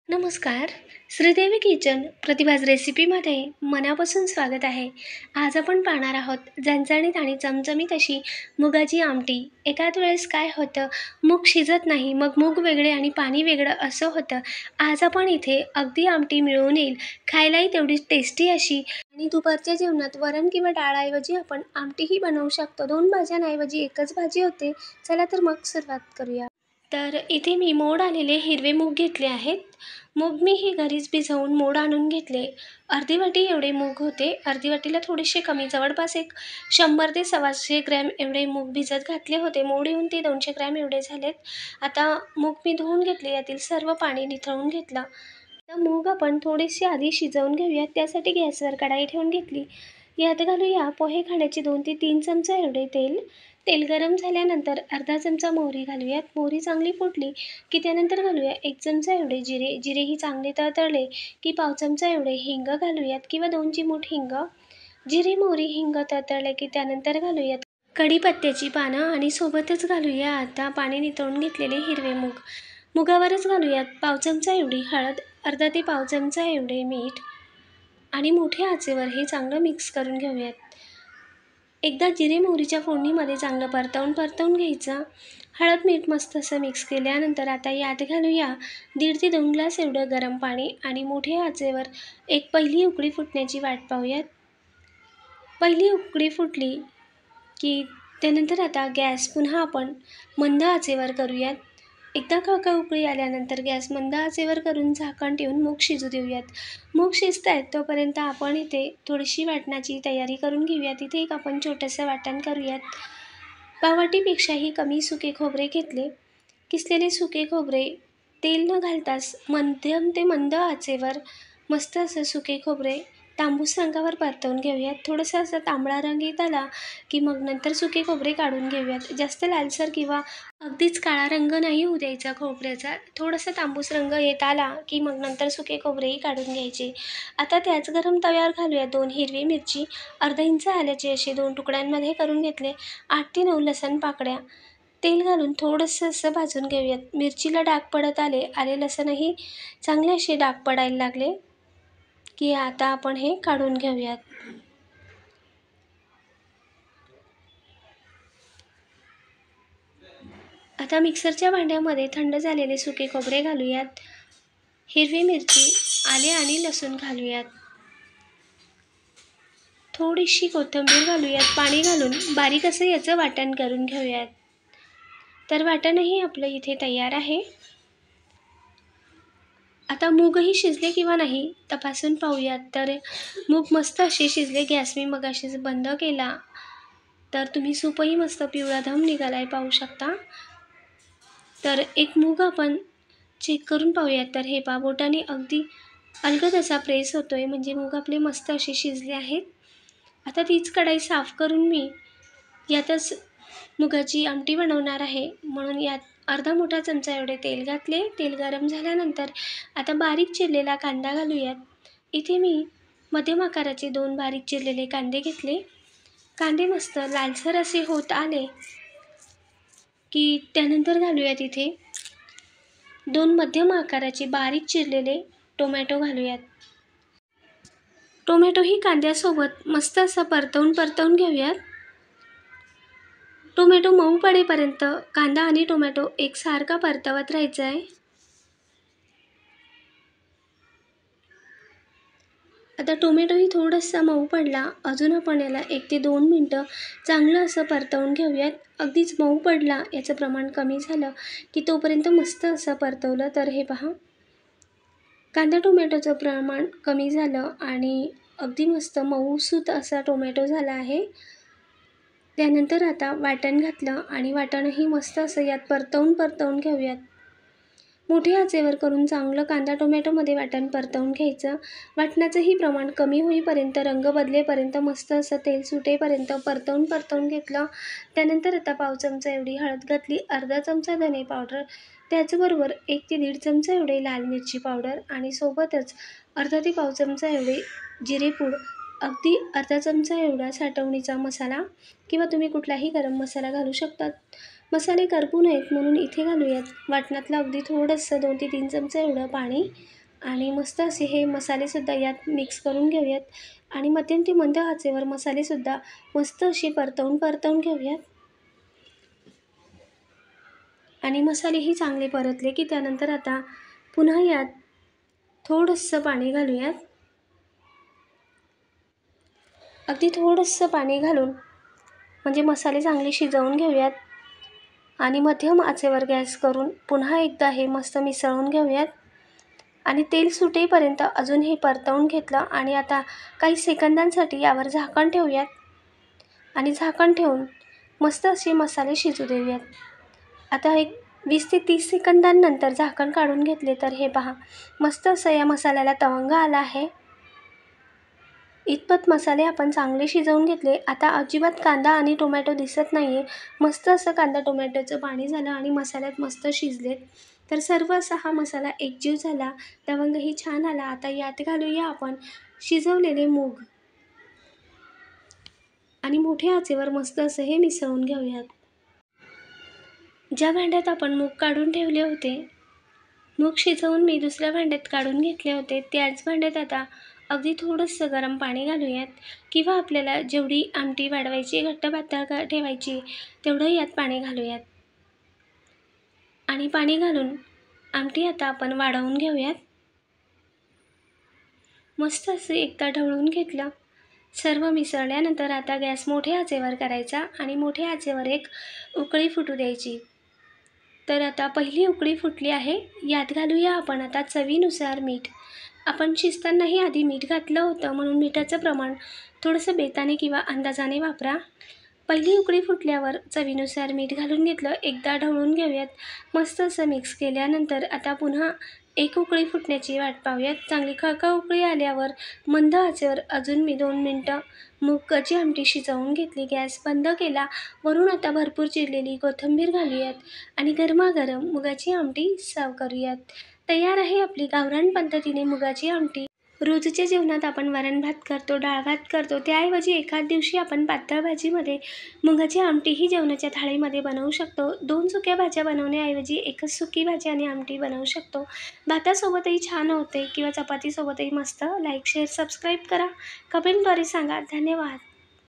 नमस्कार. श्रीदेवी किचन प्रतिभाज रेसिपीमध्ये मनापासून स्वागत आहे. आज आपण पाहणार आहोत झणझणीत आणि चमचमीत अशी मुगाची आमटी. एकाच वेळेस काय होतं, मूग शिजत नाही, मग मूग वेगळे आणि पाणी वेगळं असं होतं. आज आपण इथे अगदी आमटी मिळून येईल, खायलाही तेवढीच टेस्टी अशी आणि दुपारच्या जेवणात वरण किंवा डाळऐवजी आपण आमटीही बनवू शकतो. 2 भाज्यांऐवजी एकच भाजी होते. चला तर मग सुरुवात करूया. तर इथे मी मोड आलेले हिरवे मूग घेतले आहेत. मूग मी ही घरीच भिजवून मोड आणून घेतले. अर्धी वाटी एवढे मूग होते. अर्धी वाटीला थोडेसे कमी, जवळपास एक 100 ते 125 ग्रॅम एवढे मूग भिजत घातले होते. मोड येऊन ते 200 ग्रॅम एवढे झालेत. आता मूग मी धुवून घेतले, यातील सर्व पाणी निथळून घेतलं. आता मूग आपण थोडेसे आधी शिजवून घेऊयात. त्यासाठी गॅसवर कढाई ठेवून घेतली. यात घालूया पोहे खाण्याचे 2 ते 3 चमचे एवढे तेल. तेल गरम झाल्यानंतर अर्धा चमचा मोहरी घालूयात. मोहरी चांगली फुटली की त्यानंतर घालूया 1 चमचा एवढे जिरे. जिरेही चांगले तळतळले की पाव चमचा एवढे हिंग घालूयात किंवा 2 चिमूट हिंग. जिरे, मोहरी, हिंग तळतळले की त्यानंतर घालूयात कढीपत्त्याची पानं आणि सोबतच घालूया आता पाणी निथळून घेतलेले हिरवे मूग. मुगावरच घालूयात पाव चमचा एवढी हळद, अर्धा ते पाव चमचा एवढे मीठ आणि मोठ्या आचेवर हे चांगलं मिक्स करून घेऊयात. एकदा जिरे मोहरीच्या फोडणीमध्ये चांगलं परतवून घ्यायचं. हळद मीठ मस्त असं मिक्स केल्यानंतर आता यात घालूया 1.5 ते 2 ग्लास एवढं गरम पाणी आणि मोठ्या आचेवर एक पहिली उकळी फुटण्याची वाट पाहूयात. पहिली उकळी फुटली की त्यानंतर आता गॅस पुन्हा आपण मंद आचेवर करूयात. एकदा खळखळ उकळी आल्यानंतर गॅस मंद आचेवर करून झाकण ठेवून मूग शिजू देऊयात. मूग शिजतायत तोपर्यंत आपण इथे थोडीशी वाटणाची तयारी करून घेऊयात. इथे एक आपण छोटंसं वाटण करूयात. पाववाटीपेक्षाही कमी सुके खोबरे घेतले. किसलेले सुके खोबरे तेल न घालताच मध्यम ते मंद आचेवर मस्त असं सुके खोबरे तांबूस रंगावर परतवून घेऊयात. थोडंसं असं तांबडा रंग येत आला की मग नंतर सुके खोबरे काढून घेऊयात. जास्त लालसर किंवा अगदीच काळा रंग नाही होऊ द्यायचा खोबऱ्याचा. थोडासा तांबूस रंग येत आला की मग नंतर सुके खोबरेही काढून घ्यायचे. आता त्याच गरम तव्यावर घालूया 2 हिरवी मिरची, अर्धा इंच आल्याचे असे 2 तुकड्यांमध्ये करून घेतले. 8 ते 9 लसण पाकळ्या. तेल घालून थोडंसं असं भाजून घेऊयात. मिरचीला डाग पडत आले लसणही चांगले असे डाग पडायला लागले की आता आपण हे काढून घेऊयात. आता मिक्सरच्या भांड्यामध्ये थंड झालेले सुके खोबरे घालूयात. हिरवी मिरची, आले आणि लसूण घालूयात. थोडीशी कोथिंबीर घालूयात. पाणी घालून बारीक असं याचं वाटण करून घेऊयात. तर वाटणही आपलं इथे तयार आहे. आता मूगही शिजले किंवा नाही तपासून पाहूयात. तर मूग मस्त असे शिजले. गॅस मी मगाशीच बंद केला. तर तुम्ही सूपही मस्त पिवळा धम निघालाय पाहू शकता. तर एक मूग आपण चेक करून पाहूयात. तर हे पहा, बोटाने अगदी अलगद असा प्रेस होतोय, म्हणजे मूग आपले मस्त असे शिजले आहेत. आता तीच कढाई साफ करून मी यातच मुगाची आमटी बनवणार आहे, म्हणून यात अर्धा मोठा चमचा एवढे तेल घातले. तेल गरम झाल्यानंतर आता बारीक चिरलेला कांदा घालूयात. इथे मी मध्यम आकाराचे 2 बारीक चिरलेले कांदे घेतले. कांदे मस्त लालसर असे होत आले की त्यानंतर घालूयात इथे 2 मध्यम आकाराचे बारीक चिरलेले टोमॅटो घालूयात. टोमॅटोही कांद्यासोबत मस्त असं परतवून घेऊयात. टोमॅटो मऊ पडेपर्यंत कांदा आणि टोमॅटो एकसारखा परतवत राहायचा आहे. आता टोमॅटोही थोडासा मऊ पडला. अजून आपण याला 1 ते 2 मिनटं चांगलं असं परतवून घेऊयात. अगदीच मऊ पडला, याचं प्रमाण कमी झालं की तोपर्यंत मस्त असं परतवलं. तर हे पहा, कांदा टोमॅटोचं प्रमाण कमी झालं आणि अगदी मस्त मऊसूत असा टोमॅटो झाला आहे. त्यानंतर आता वाटण घातलं आणि वाटणही मस्त असं यात परतवून घेऊयात. मोठ्या आचेवर करून चांगलं कांदा टोमॅटोमध्ये वाटण परतवून घ्यायचं. वाटणाचंही प्रमाण कमी होईपर्यंत, रंग बदलेपर्यंत, मस्त असं तेल सुटेपर्यंत परतवून घेतलं. त्यानंतर आता पाव चमचा एवढी हळद घातली, अर्धा चमचा धने पावडर, त्याचबरोबर 1 ते 1.5 चमचा एवढे लाल मिरची पावडर आणि सोबतच अर्धा ते पाव चमचा एवढे जिरेपूड, अगदी अर्धा चमचा एवढा साठवणीचा मसाला किंवा तुम्ही कुठलाही गरम मसाला घालू शकतात. मसाले करपू नयेत म्हणून इथे घालूयात वाटणातलं अगदी थोडंसं 2 ते 3 चमचे एवढं पाणी आणि मस्त असे हे मसालेसुद्धा यात मिक्स करून घेऊयात आणि मध्यम ते मंद आचेवर मसालेसुद्धा मस्त असे परतवून घेऊयात आणि मसालेही चांगले परतले की त्यानंतर आता पुन्हा यात थोडंसं पाणी घालूयात. अगदी थोडंसं पाणी घालून म्हणजे मसाले चांगले शिजवून घेऊयात आणि मध्यम आचेवर गॅस करून पुन्हा एकदा हे मस्त मिसळून घेऊयात आणि तेल सुटेपर्यंत अजून हे परतवून घेतलं आणि आता काही सेकंदांसाठी यावर झाकण ठेवूयात आणि झाकण ठेवून मस्त असे मसाले शिजू देऊयात. आता एक 20 ते 30 सेकंदांनंतर झाकण काढून घेतले तर हे पहा मस्त असं या मसाल्याला तवंग आला आहे. इतपत मसाले आपण चांगले शिजवून घेतले. आता अजिबात कांदा आणि टोमॅटो दिसत नाही आहे. मस्त असं कांदा टोमॅटोचं पाणी झालं आणि मसाल्यात मस्त शिजलेत. तर सर्व असा हा मसाला एकजीव झाला, तवंगही छान आला. आता यात घालूया आपण शिजवलेले मूग आणि मोठ्या आचेवर मस्त असं हे मिसळून घेऊयात. ज्या भांड्यात आपण मूग काढून ठेवले होते, मूग शिजवून मी दुसऱ्या भांड्यात काढून घेतले होते, त्याच भांड्यात आता अगदी थोडंसं गरम पाणी घालूयात किंवा आपल्याला जेवढी आमटी वाढवायची घट्ट पातळ ठेवायची तेवढं यात पाणी घालूयात आणि पाणी घालून आमटी आता आपण वाढवून घेऊयात. मस्त असं एकदा ढवळून घेतलं. सर्व मिसळल्यानंतर आता गॅस मोठ्या आचेवर करायचा आणि मोठ्या आचेवर एक उकळी फुटू द्यायची. तर आता पहिली उकळी फुटली आहे. यात घालूया आपण आता चवीनुसार मीठ. आपण शिजतानाही आधी मीठ घातलं होतं म्हणून मिठाचं प्रमाण थोडंसं बेताने किंवा अंदाजाने वापरा. पहिली उकळी फुटल्यावर चवीनुसार मीठ घालून घेतलं. एकदा ढवळून घेऊयात. मस्त असं मिक्स केल्यानंतर आता पुन्हा एक उकळी फुटण्याची वाट पाहूयात. चांगली खळखळ उकळी आल्यावर मंद आचेवर अजून मी 2 मिनटं मुगाची आमटी शिजवून घेतली. गॅस बंद केला. वरून आता भरपूर चिरलेली कोथिंबीर घालूयात आणि गरमागरम मुगाची आमटी सर्व करूयात. तयार आहे आपली गावरान पद्धतीने मुगाची आमटी. रोजच्या जेवणात आपण वरण भात करतो, डाळ भात करतो, त्याऐवजी एखाद दिवशी आपण पातळ भाजीमध्ये मुगाची आमटीही जेवणाच्या थाळीमध्ये बनवू शकतो. 2 सुक्या भाज्या बनवण्याऐवजी एकच सुकी भाजी आणि आमटी बनवू शकतो. भातासोबतही छान होते किंवा चपातीसोबतही मस्त. लाईक, शेअर, सबस्क्राईब करा. कमेंटद्वारे सांगा. धन्यवाद.